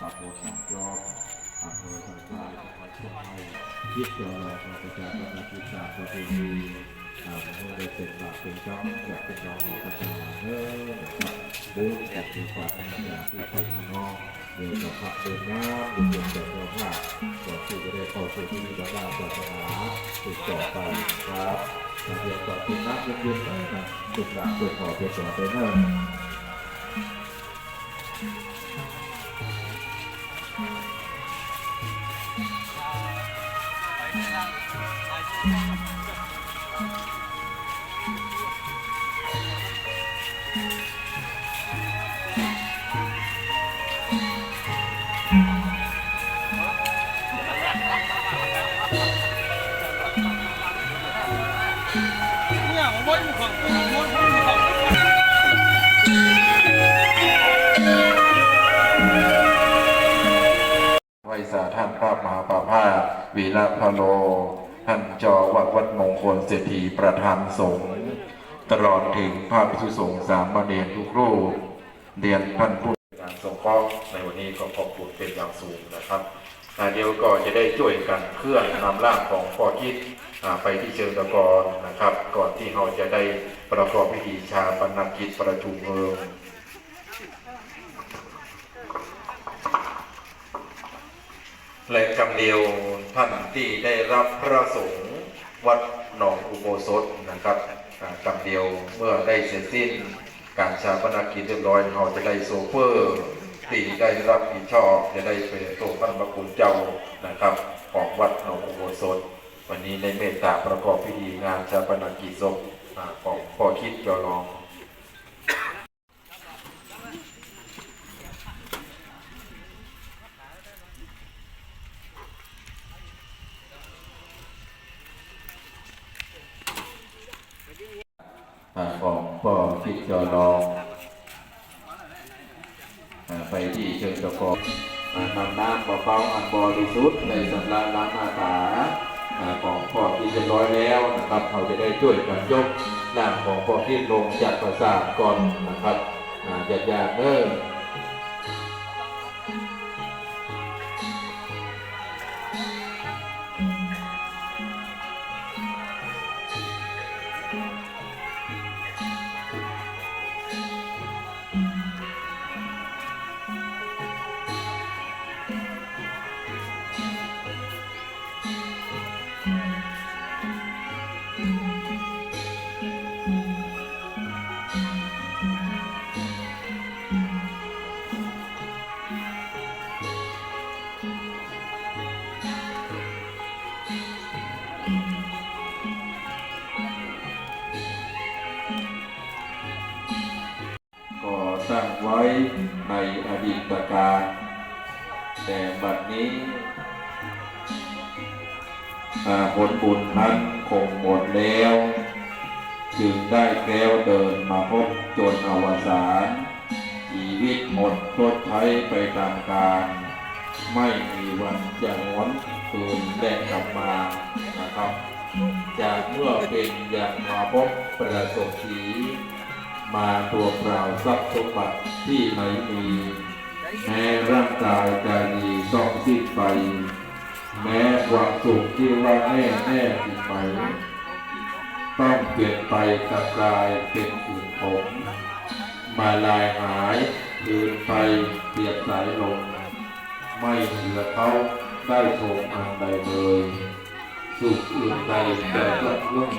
ตับโบสองยอดอำเภอสันทรายจังหวัดเชียงใหม่ยึดตัวเราประชาชนที่ตามประเพณีเมื่อได้เป็นหลักเป็นจ้องอยากเป็นจ้องของศาสนานะครับเดินจากที่ฝ่ายอย่างที่คนน้องเดินกับพระเดินน้ำเดินจากตัวพระก่อนที่จะได้เข้าสู่ที่ด้านศาสนาติดต่อไปครับเดี๋ยวต่อที่นักเรียนๆนะครับติดหลักตัวขอตัวต่อไปเนิ่นไวยสาท่านพระมหาภาควีระพโลท่านเจ้าวัดมงคลเศรษฐีประธานสงฆ์ตลอดถึงพระภิกษุสงฆ์สามเณรทุกรูปเรียนท่านผู้การสงเคราะห์ในวันนี้ก็ขอบคุณเป็นอย่างสูงนะครับเดี๋ยวก็จะได้ช่วยกันเคลื่อนนำร่างของพ่อคิดไปที่เชิงตะกอนนะครับก่อนที่เราจะได้ประกอบพิธีชาปนกิจประชุมเพลิงและกำเดียวท่านที่ได้รับพระสงฆ์วัดหนองอุโบสถนะครับกำเดียวเมื่อได้เสร็จสิ้นการชาปนกิจเรียบร้อยเราจะได้โซเฟอร์ที่ได้รับผิดชอบจะได้ไปส่งพระมกุฎเจ้านะครับของวัดหนองอุโบสถวันนี้ในเมตตาประกอบพิธีงานชาปนกิจศพของพ่อคิดจอรองของพ่อคิดจอรองไปที่เชิงตะกอนนำน้ำเบาๆอันบริสุทธิ์ในสำราญล้างหน้าตาของพ่อคิดเรียบร้อยแล้วนะครับเขาจะได้ช่วยกันยกร่างของพ่อคิดลงจากปราสาทก่อนนะครับญาติๆเนิ่นสร้างไว้ในอดีตการแต่บัดนี้ผลบุญนั้นคงหมดแล้วจึงได้แกล้วเดินมาพบจนอวสานชีวิตหมดทดใช้ไปตามกาลไม่มีวันจะหวนคืนแดกกลับมานะครับจากเมื่อเป็นอย่างมาพบประสบสีมาตัวเปล่าทรัพย์สมบัติที่ไหนมีแม้ร่างกายจะดีต้องสิ้นไปแม้ความสุขที่ว่าแน่สิ้นไปต้องเปลี่ยนไปกลับกลายเป็นอื่นผมมาลายหายคืนไปเปลี่ยนสายลมไม่เหลือเขาได้ชมอันใดเลยสุขอื่นใดแต่ก็ล่วง